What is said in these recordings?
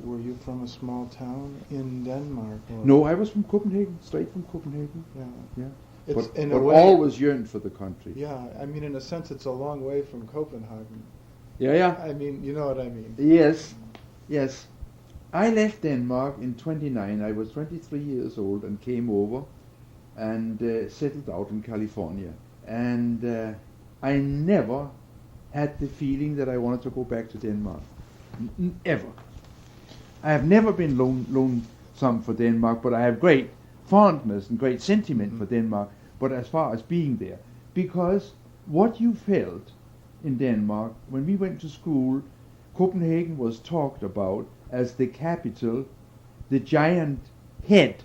were you from a small town in Denmark? Or? No, I was from Copenhagen, straight from Copenhagen. Yeah. Yeah. It's But, in but a way, always yearned for the country. Yeah, I mean, in a sense, it's a long way from Copenhagen. Yeah, yeah. I mean, you know what I mean. Yes, yes. I left Denmark in 29. I was 23 years old and came over and settled out in California. And I never had the feeling that I wanted to go back to Denmark. Ever. I have never been lonesome for Denmark, but I have great fondness and great sentiment for Denmark. But as far as being there, because what you felt in Denmark, when we went to school, Copenhagen was talked about as the capital, the giant head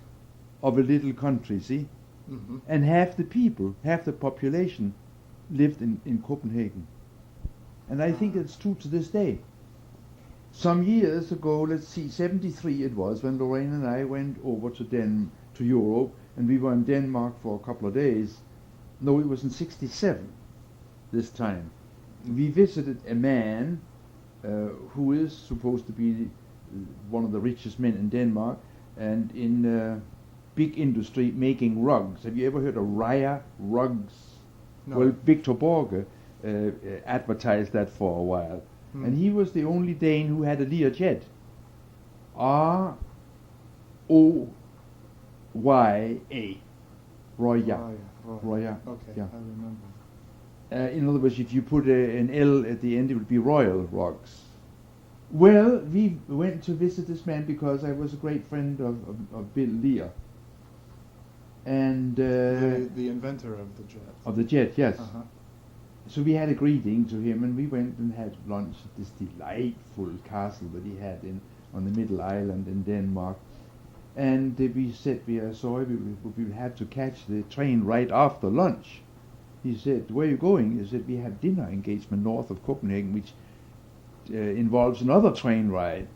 of a little country, see? Mm-hmm. And half the people, half the population lived in Copenhagen. And I think it's true to this day. Some years ago, let's see, 73 it was, when Lorraine and I went over to Europe, and we were in Denmark for a couple of days. No, it was in 67 this time. We visited a man who is supposed to be one of the richest men in Denmark, and in big industry making rugs. Have you ever heard of Raya rugs? No. Well, Victor Borge advertised that for a while. And he was the only Dane who had a Learjet. R-O-Y-A. Roya. Roya. Okay, Yeah. I remember. In other words, if you put an L at the end, it would be Royal Rugs. Well, we went to visit this man because I was a great friend of Bill Lear. And The inventor of the jet. of the jet, yes. Uh-huh. So we had a greeting to him, and we went and had lunch at this delightful castle that he had on the middle island in Denmark. And we said we had to catch the train right after lunch. He said, "Where are you going?" He said, "We have dinner engagement north of Copenhagen, which involves another train ride."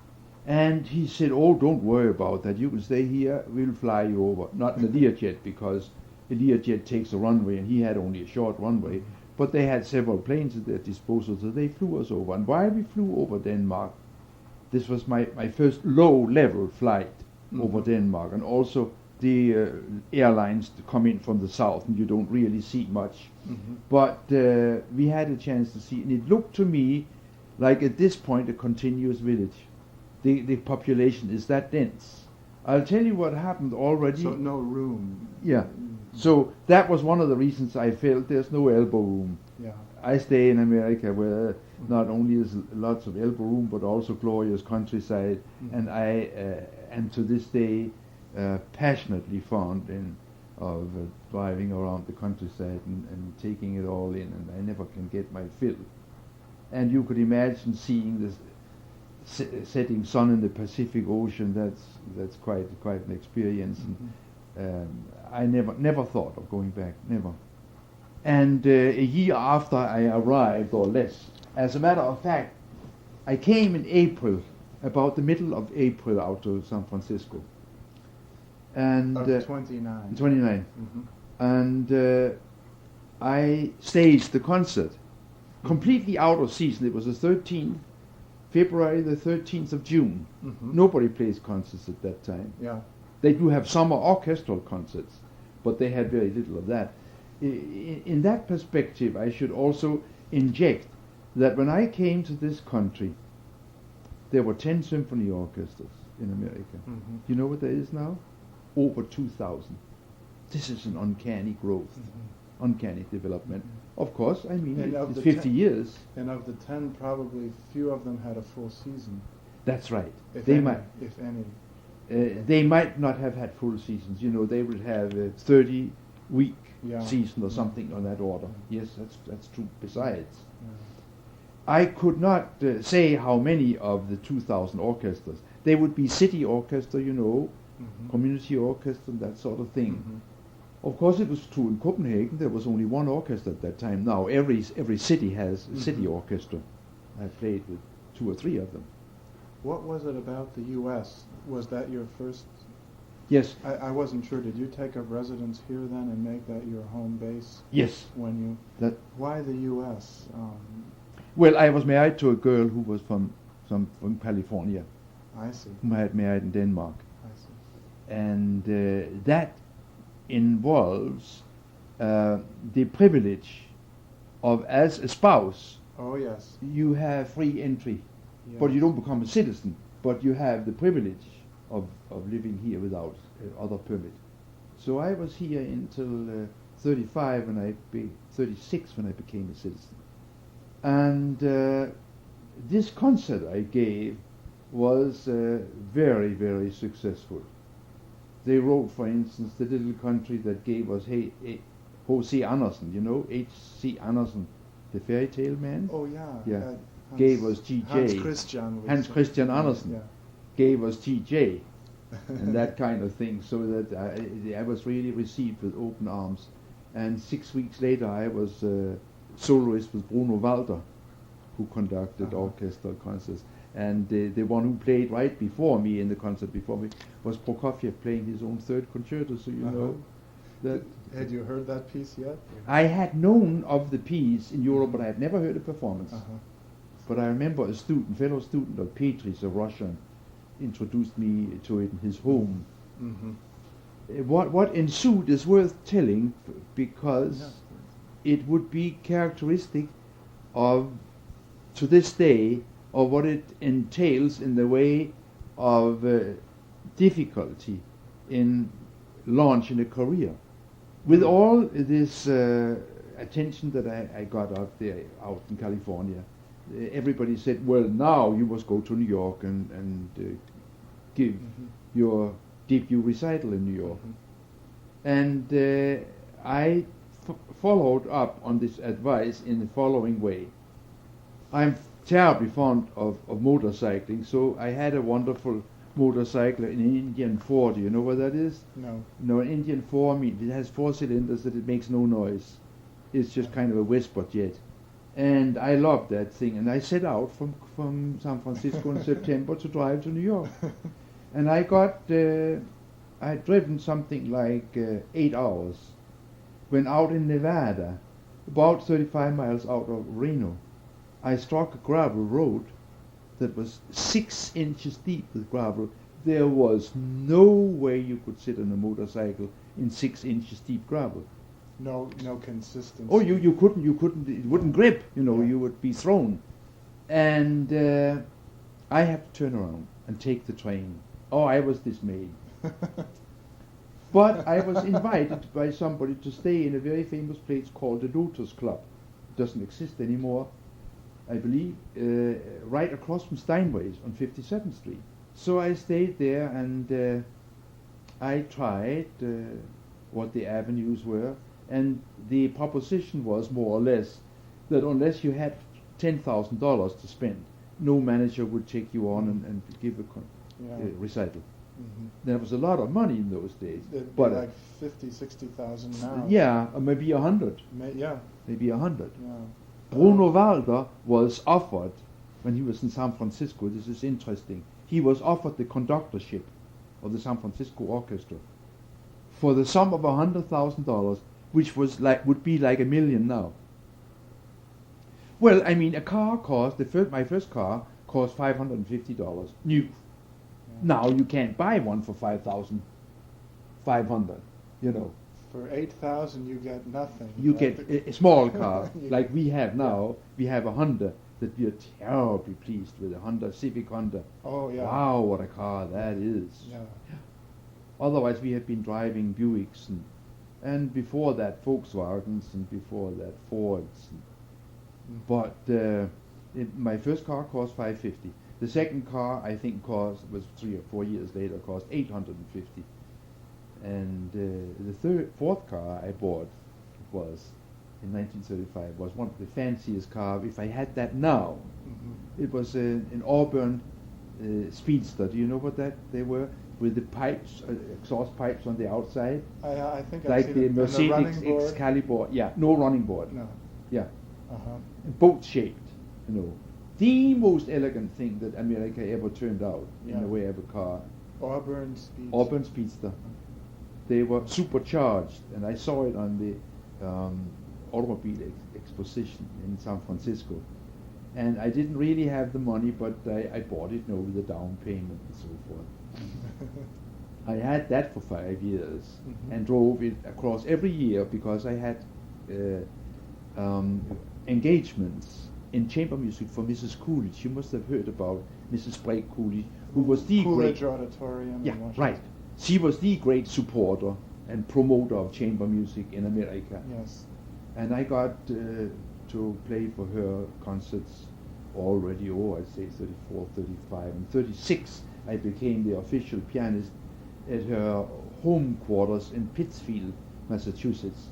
And he said, "Oh, don't worry about that. You can stay here. We'll fly you over." Not in a Learjet, because a Learjet takes a runway, and he had only a short runway. But they had several planes at their disposal, so they flew us over. And while we flew over Denmark, this was my first low-level flight over Denmark. And also the airlines come in from the south, and you don't really see much. But we had a chance to see, and it looked to me like at this point a continuous village. The population is that dense. I'll tell you what happened already. So no room. Yeah. So that was one of the reasons I felt there's no elbow room. Yeah. I stay in America where not only is lots of elbow room, but also glorious countryside, and I am to this day passionately fond of driving around the countryside and taking it all in, and I never can get my fill. And you could imagine seeing this setting sun in the Pacific Ocean. That's quite an experience. And I never thought of going back, never. And a year after I arrived, or less, as a matter of fact, I came in April, about the middle of April, out to San Francisco. And 29. 29. And I staged the concert, completely out of season. It was the 13th, February the 13th of June. Nobody plays concerts at that time. Yeah. They do have summer orchestral concerts, but they had very little of that. In that perspective, I should also inject that when I came to this country, there were 10 symphony orchestras in America. You know what there is now? Over 2,000. This is an uncanny growth, uncanny development. Of course, I mean, it's 50 years. And of the 10, probably few of them had a full season. That's right. If They any, might. If any. They might not have had full seasons. You know, they would have a 30-week season or something on that order. Yes, that's true. Besides, I could not say how many of the 2,000 orchestras. They would be city orchestra, you know, community orchestra, that sort of thing. Of course, it was true in Copenhagen. There was only one orchestra at that time. Now every city has a city orchestra. I played with 2 or 3 of them. What was it about the U.S.? Was that your first? Yes. I wasn't sure. Did you take up residence here then and make that your home base? Yes. When you? Why the U.S.? Well, I was married to a girl who was from California, I see. whom I had married in Denmark. I see. And that involves the privilege of, as a spouse, Oh yes. you have free entry, Yes. but you don't become a citizen, but you have the privilege of living here without other permit. So I was here until 35 when I 36 when I became a citizen. And this concert I gave was very, very successful. They wrote, for instance, the little country that gave us H.C. Andersen, you know, H.C. Andersen, the fairy tale man. Oh yeah. Yeah. Gave us G.J. Hans Christian Andersen. Yeah. Gave us G.J. and that kind of thing, so that I was really received with open arms. And 6 weeks later I was soloist with Bruno Walter, who conducted orchestral concerts. And the one who played right before me in the concert before me was Prokofiev playing his own third concerto, so you know that. Had you heard that piece yet? I had known of the piece in Europe, but I had never heard a performance. But I remember a fellow student of Petris, a Russian, introduced me to it in his home. What ensued is worth telling because it would be characteristic of, to this day, of what it entails in the way of difficulty in launching a career. With all this attention that I got out in California, everybody said, well, now you must go to New York and give your debut recital in New York. And I followed up on this advice in the following way. I'm terribly fond of motorcycling, so I had a wonderful motorcycle, an Indian 4. Do you know what that is? No. No, an Indian 4 means it has 4 cylinders that it makes no noise. It's just kind of a whisper jet. And I loved that thing, and I set out from San Francisco in September to drive to New York. And I had driven something like 8 hours. When out in Nevada, about 35 miles out of Reno, I struck a gravel road that was 6 inches deep with gravel. There was no way you could sit on a motorcycle in 6 inches deep gravel. No consistency. Oh, you couldn't, it wouldn't grip, you know, you would be thrown. And I had to turn around and take the train. Oh, I was dismayed. But I was invited by somebody to stay in a very famous place called the Lotus Club. It doesn't exist anymore, I believe, right across from Steinway's on 57th Street. So I stayed there and I tried what the avenues were, and the proposition was more or less that unless you had $10,000 to spend, no manager would take you on and give a recital. There was a lot of money in those days. It'd but be like 50,000-60,000 now. Yeah, or maybe 100. Maybe 100. Yeah. Bruno Walter was offered, when he was in San Francisco, this is interesting, he was offered the conductorship of the San Francisco Orchestra for the sum of $100,000, which was would be like $1 million now. Well, I mean, a car cost, my first car cost $550, new. Now you can't buy one for $5,500, you know. For $8,000 you get nothing. You get a small car like we have now. We have a Honda that we are terribly pleased with, a Honda, Civic Honda. Oh yeah. Wow, what a car that is. Yeah. Otherwise we have been driving Buicks and before that Volkswagens and before that Fords. But my first car cost $550. The second car, I think, was 3 or 4 years later, cost $850. And the fourth car I bought was, in 1935, was one of the fanciest cars. If I had that now, it was an Auburn Speedster. Do you know what they were? With the pipes, exhaust pipes on the outside. I think like I've the seen Mercedes Excalibur. Yeah, no running board. No. Yeah. Boat shaped, you know. The most elegant thing that America ever turned out in the way of a car. Auburn Speedster. Auburn Speedster. They were supercharged, and I saw it on the automobile exposition in San Francisco. And I didn't really have the money, but I bought it, with the down payment and so forth. I had that for 5 years and drove it across every year because I had engagements in chamber music for Mrs. Coolidge. You must have heard about Mrs. Blake Coolidge, who was the Coolidge great Auditorium. yeah, in Washington. right. She was the great supporter and promoter of chamber music in America. Yes. And I got to play for her concerts already, I'd say 34, 35, and 36. I became the official pianist at her home quarters in Pittsfield, Massachusetts,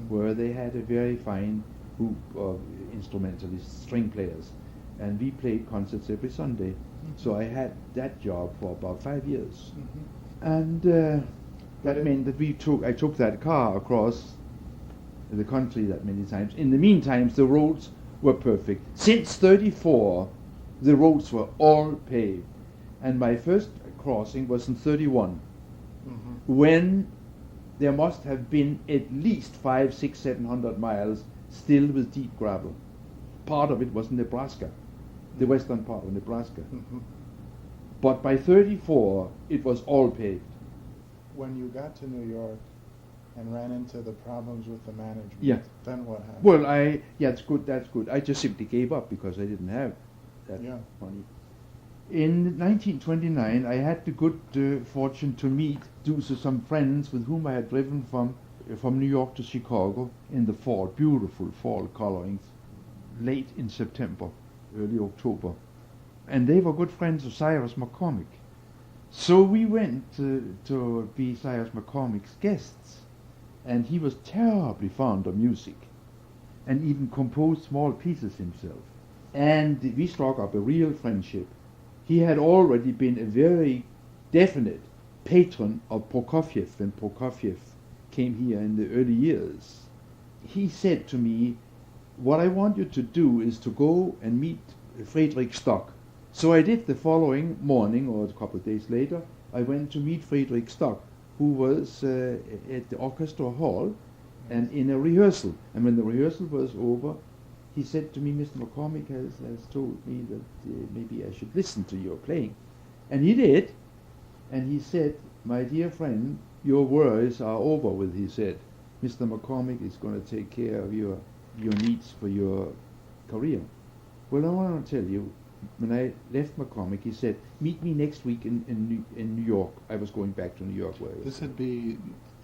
where they had a very fine group of instrumentalists, string players, and we played concerts every Sunday. So I had that job for about 5 years, and that meant that I took that car across the country that many times. In the meantime, the roads were perfect. Since '34, the roads were all paved, and my first crossing was in '31, when there must have been at least 500, 600, 700 miles still with deep gravel. Part of it was in Nebraska, the western part of Nebraska. But by '34, it was all paved. When you got to New York and ran into the problems with the management, Yeah. then what happened? Well, that's good. I just simply gave up because I didn't have that money. In 1929, I had the good fortune to meet due to some friends with whom I had driven from New York to Chicago in the fall, beautiful fall colorings, late in September, early October. And they were good friends of Cyrus McCormick. So we went to be Cyrus McCormick's guests. And he was terribly fond of music and even composed small pieces himself. And we struck up a real friendship. He had already been a very definite patron of Prokofiev when Prokofiev came here in the early years. He said to me, what I want you to do is to go and meet Frederick Stock. So I did. The following morning, or a couple of days later, I went to meet Frederick Stock, who was at the orchestra hall and in a rehearsal. And when the rehearsal was over, he said to me, Mr. McCormick has told me that maybe I should listen to your playing. And he did. And he said, my dear friend, your worries are over with, he said. Mr. McCormick is going to take care of your needs for your career. Well, I want to tell you, when I left McCormick, he said, meet me next week in New York. I was going back to New York. Where This would be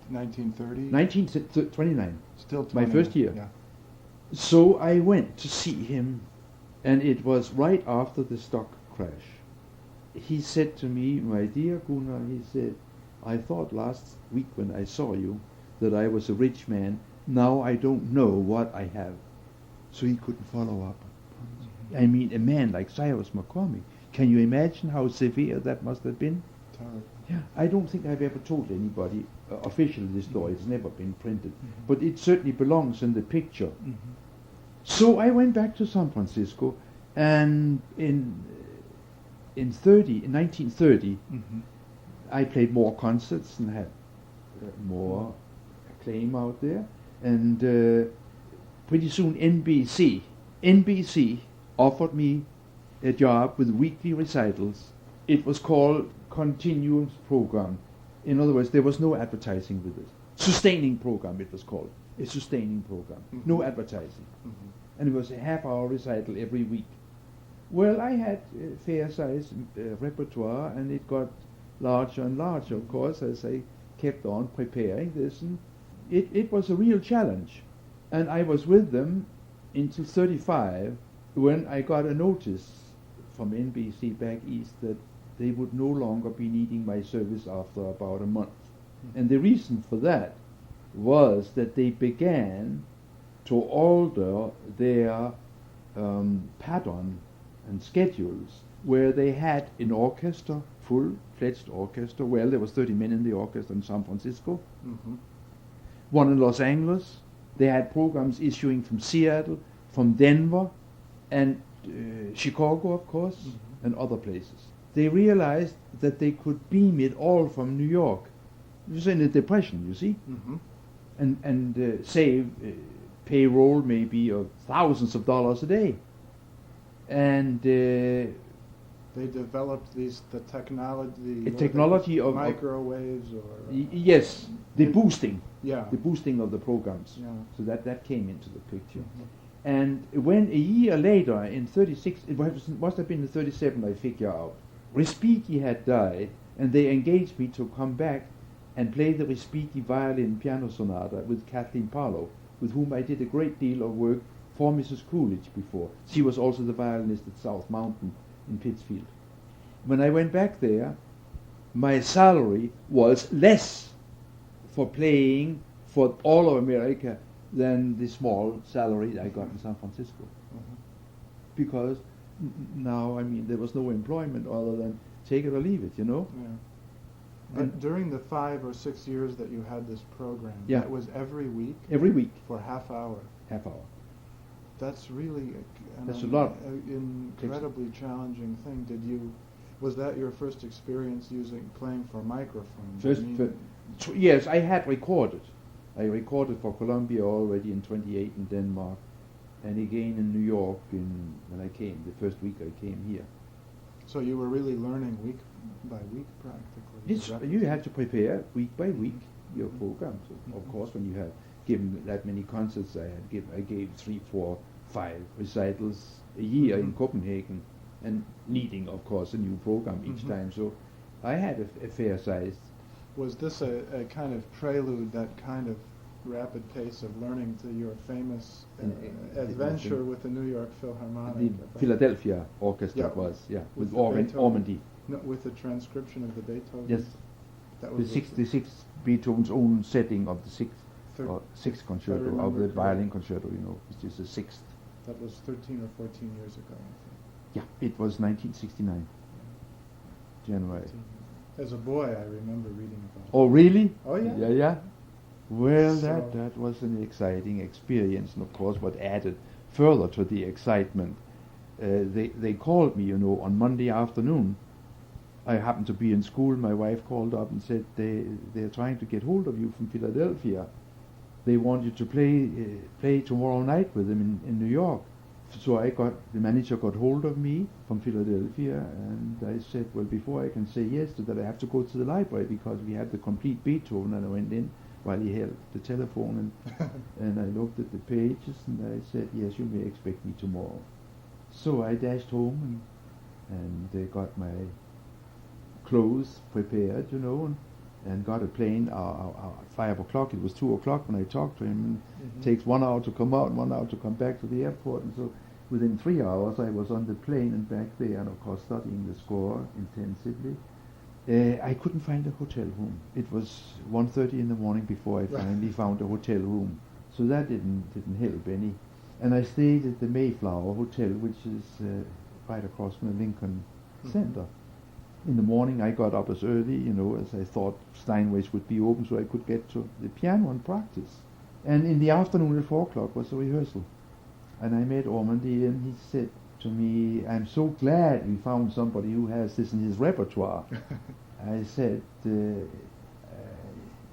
1930? 1929. Still 20. My first year. Yeah. So I went to see him, and it was right after the stock crash. He said to me, my dear Gunnar, he said, I thought last week when I saw you that I was a rich man. Now I don't know what I have. So he couldn't follow up. I mean, a man like Cyrus McCormick, can you imagine how severe that must have been? Terrible. Yeah, I don't think I've ever told anybody officially this story. It's never been printed, but it certainly belongs in the picture. So I went back to San Francisco, and in 1930, I played more concerts and had more acclaim out there, and pretty soon NBC offered me a job with weekly recitals. It was called continuous program. In other words, there was no advertising with it. Sustaining program, it was called. A sustaining program. No advertising. And it was a half-hour recital every week. Well, I had a fair-sized repertoire, and it got larger and larger, of course, as I kept on preparing this. And it was a real challenge. And I was with them until 35, when I got a notice from NBC back east that they would no longer be needing my service after about a month. And the reason for that was that they began to alter their pattern and schedules, where they had an orchestra, full-fledged orchestra. Well, there was 30 men in the orchestra in San Francisco, one in Los Angeles. They had programs issuing from Seattle, from Denver, and Chicago, of course, and other places. They realized that they could beam it all from New York. It was in a depression, you see, and save payroll maybe of thousands of dollars a day. and They developed the technology. technology of microwaves or. yes, the it- boosting, Yeah. the boosting of the programs. Yeah. So that came into the picture. Mhm. And when a year later, in 36, it must have been in 37, I figure out, Respighi had died, and they engaged me to come back and play the Respighi violin piano sonata with Kathleen Parlow, with whom I did a great deal of work for Mrs. Coolidge before. She was also the violinist at South Mountain in Pittsfield. When I went back there, my salary was less for playing for all of America than the small salary I got in San Francisco. Mhm. Because now, I mean, there was no employment other than take it or leave it, you know? Yeah. But during the 5 or 6 years that you had this program, Yeah. that was every week Every week, for half hour. half hour. That's really That's a lot. Incredibly challenging thing. Was that your first experience playing for microphones? Yes, I had recorded. I recorded for Columbia already in 28 in Denmark, and again in New York when I came, the first week I came here. So you were really learning week by week practically. You had to prepare week by week your program. So of course, when you have given that many concerts, I gave 3, 4, 5 recitals a year in Copenhagen, and needing, of course, a new program each time. So I had a fair size. Was this a kind of prelude, that kind of rapid pace of learning, to your famous adventure with the New York Philharmonic? The Philadelphia Orchestra Yeah. was, with With the Beethoven. Ormandy. No, with the transcription of the Beethoven? Yes, That the sixth Beethoven's own setting of the sixth I concerto, of remember the correctly. violin concerto, which is the sixth. That was 13 or 14 years ago, I think. Yeah, it was 1969, January. 14 years. As a boy, I remember reading about it. Oh, really? Oh, yeah. Yeah. Well, So- that was an exciting experience, and of course, what added further to the excitement, they called me, on Monday afternoon. I happened to be in school. My wife called up and said they're trying to get hold of you from Philadelphia. They want you to play tomorrow night with them in New York. So the manager got hold of me from Philadelphia, and I said, well, before I can say yes to that, I have to go to the library because we had the complete Beethoven. And I went in while he held the telephone, and I looked at the pages, and I said, yes, you may expect me tomorrow. So I dashed home and got my clothes prepared, and got a plane at 5 o'clock. It was 2 o'clock when I talked to him. And it takes 1 hour to come out and 1 hour to come back to the airport. And so within 3 hours I was on the plane and back there, and of course studying the score intensively. I couldn't find a hotel room. It was 1:30 in the morning before I finally found a hotel room. So that didn't help any. And I stayed at the Mayflower Hotel, which is right across from the Lincoln Center. In the morning I got up as early, as I thought Steinway's would be open so I could get to the piano and practice. And in the afternoon at 4 o'clock was a rehearsal. And I met Ormandy, and he said to me, I'm so glad we found somebody who has this in his repertoire. I said,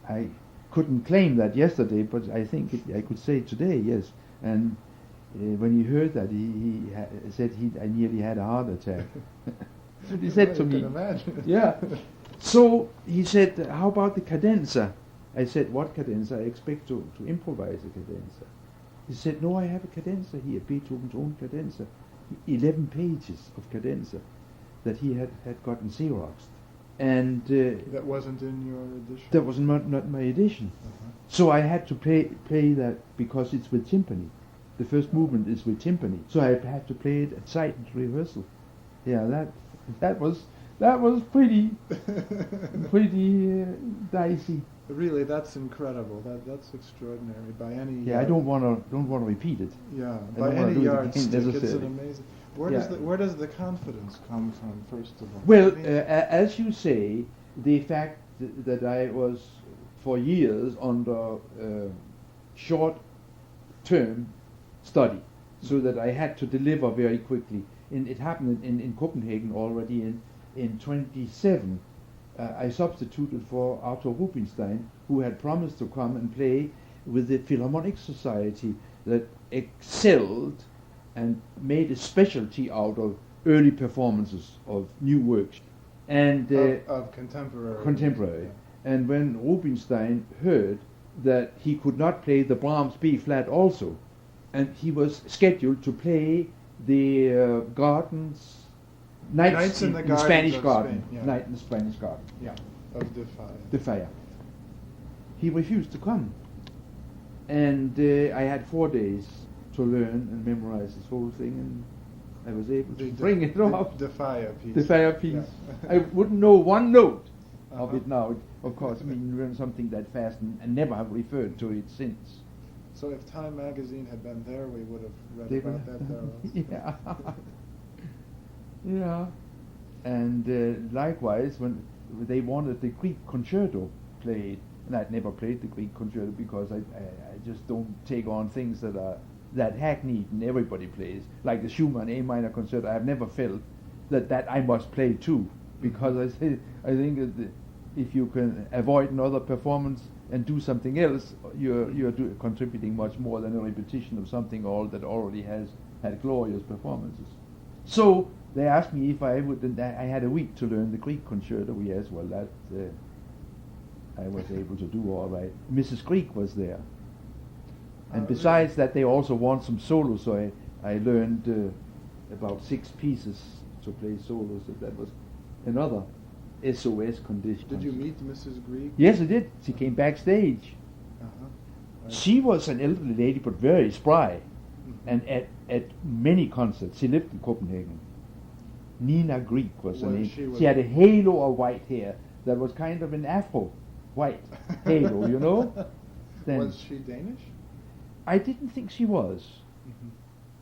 I couldn't claim that yesterday, but I think I could say today, yes. And when he heard that, he said I nearly had a heart attack. That's what he said to me. I can imagine. Yeah. So he said, how about the cadenza? I said, what cadenza? I expect to improvise a cadenza. He said, no, I have a cadenza here, Beethoven's own cadenza. 11 pages of cadenza that he had gotten Xeroxed. And That wasn't in your edition? that was not my edition. So I had to play that because it's with timpani. The first movement is with timpani. So I had to play it at sight and rehearsal. Yeah, that was pretty dicey. Really, that's incredible. That's extraordinary by any. Yeah, I don't want to repeat it. Yeah, I by don't wanna any do it yardstick, again, it's an necessarily. amazing. Yeah. Where does the confidence come from? First of all. Well, I mean, as you say, the fact that I was for years under short-term study, so that I had to deliver very quickly. And it happened in Copenhagen already in 27. I substituted for Arthur Rubinstein, who had promised to come and play with the Philharmonic Society that excelled and made a specialty out of early performances of new works. And of contemporary. Contemporary. Yeah. And when Rubinstein heard that he could not play the Brahms B flat also, and he was scheduled to play the Gardens, Nights in the Spanish Garden, Spain, yeah. Night in the Spanish Garden, Yeah, of De Fire. the fire. He refused to come, and I had 4 days to learn and memorize this whole thing, and I was able to bring it off. The Fire piece. The fire piece. Yeah. I wouldn't know one note of Uh-huh. it now. Of course, I mean, you learn something that fast and never have referred to it since. So if Time magazine had been there, we would have read They about were- that there also. Yeah. Yeah. And likewise, when they wanted the Greek concerto played, and I'd never played the Greek concerto because I just don't take on things that are that hackneyed and everybody plays, like the Schumann A minor concerto. I've never felt that I must play too, because I think that if you can avoid another performance and do something else, you're contributing much more than a repetition of something that already has had glorious performances. So they asked me if I would, and I had a week to learn the Greek concerto. Yes, well, that I was able to do all right. Mrs. Greek was there, and besides that, they also want some solos. So I learned about 6 pieces to play solos. So that was another SOS condition. Did you meet Mrs. Greek? Yes, I did. She came backstage. Uh-huh. Right. She was an elderly lady, but very spry, Mhm. and at many concerts. She lived in Copenhagen. Nina Greek was her Well, name. she She had a halo of white hair that was kind of an afro white halo, you know. Then Was she Danish? I didn't think she was,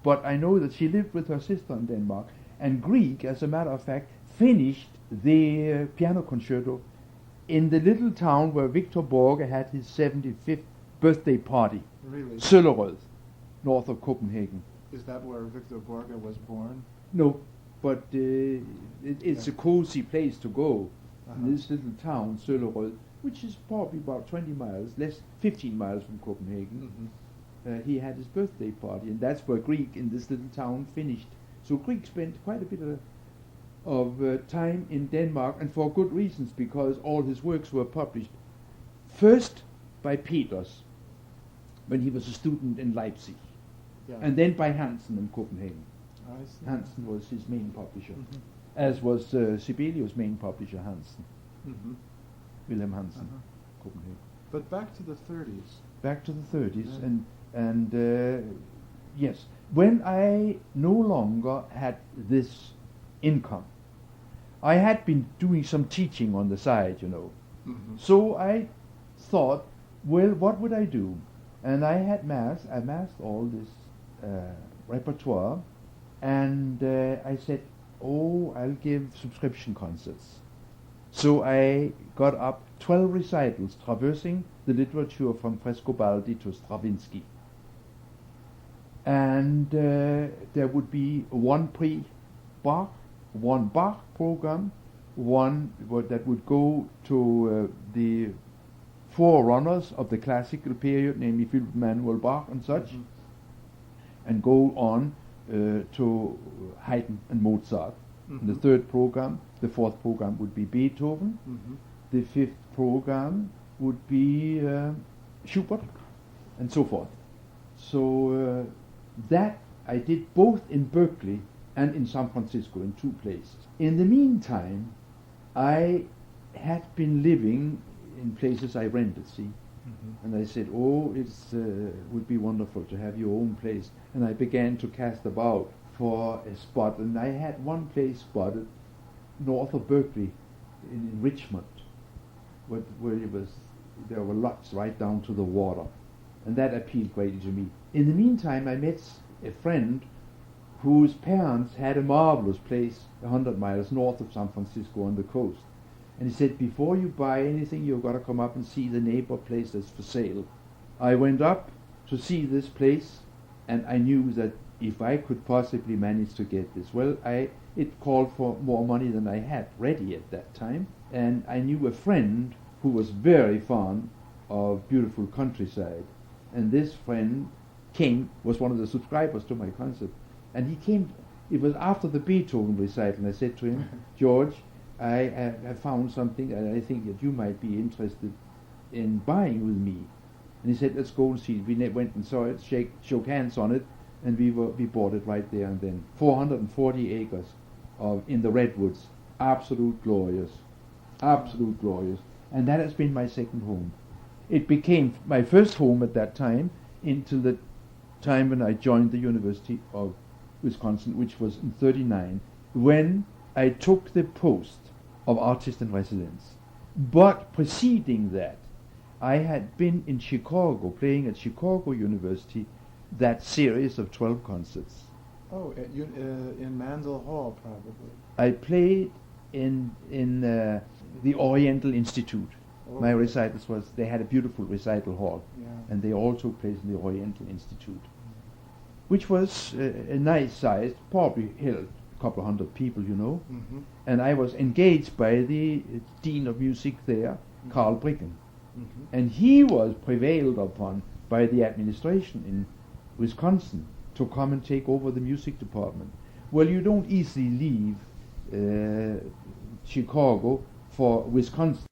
but I know that she lived with her sister in Denmark. And Greek, as a matter of fact, finished the piano concerto in the little town where Victor Borge had his 75th birthday party, Really? Søllerød, north of Copenhagen. Is that where Victor Borge was born? No, but it's Yeah. a cozy place to go. Uh-huh. In this little town, Søllerød, which is probably about 20 miles, 15 miles from Copenhagen. Mhm. He had his birthday party, and that's where Greek in this little town finished. So Greek spent quite a bit of time in Denmark, and for good reasons, because all his works were published first by Peters when he was a student in Leipzig, Yeah. and then by Hansen in Copenhagen. I see. Hansen was his main publisher, Mhm. as was Sibelius' main publisher, Hansen, Mhm. Wilhelm Hansen, Uh-huh. Copenhagen. But back to the 30s. Back to the 30s, Yeah. and yes, when I no longer had this income, I had been doing some teaching on the side, you know. Mhm. So I thought, well, what would I do? And I had amassed all this repertoire, and I said, oh, I'll give subscription concerts. So I got up 12 recitals, traversing the literature from Frescobaldi to Stravinsky. And there would be one pre-Bach, one Bach program, one that would go to the forerunners of the classical period, namely Philip Emanuel Bach and such, Mhm. and go on to Haydn and Mozart. Mhm. The third program, the fourth program would be Beethoven. Mhm. The fifth program would be Schubert, and so forth. So that I did both in Berkeley and in San Francisco, in 2 places. In the meantime, I had been living in places I rented, see. Mhm. And I said, oh, it would be wonderful to have your own place. And I began to cast about for a spot. And I had one place spotted north of Berkeley in Richmond, where there were lots right down to the water. And that appealed greatly to me. In the meantime, I met a friend whose parents had a marvelous place 100 miles north of San Francisco on the coast. And he said, before you buy anything, you've got to come up and see the neighbor place that's for sale. I went up to see this place, and I knew that if I could possibly manage to get this, well, it called for more money than I had ready at that time. And I knew a friend who was very fond of beautiful countryside. And this friend was one of the subscribers to my concert. And he came, it was after the Beethoven recital, and I said to him, George, I have found something and I think that you might be interested in buying with me. And he said, let's go and see it. We went and saw it, shook hands on it, and we bought it right there and then. 440 acres in the Redwoods. Absolute glorious. Absolute glorious. And that has been my second home. It became my first home at that time until the time when I joined the University of Wisconsin, which was in 1939, when I took the post of artist in residence. But preceding that, I had been in Chicago, playing at Chicago University, that series of 12 concerts. Oh, in Mandel Hall, probably. I played in the Oriental Institute. Oh, My recitals they had a beautiful recital hall, yeah. and they all took place in the Oriental Institute, which was a nice size, probably held a couple of hundred people, you know. Mm-hmm. And I was engaged by the Dean of Music there, Carl Brigham. Mm-hmm. And he was prevailed upon by the administration in Wisconsin to come and take over the music department. Well, you don't easily leave Chicago for Wisconsin.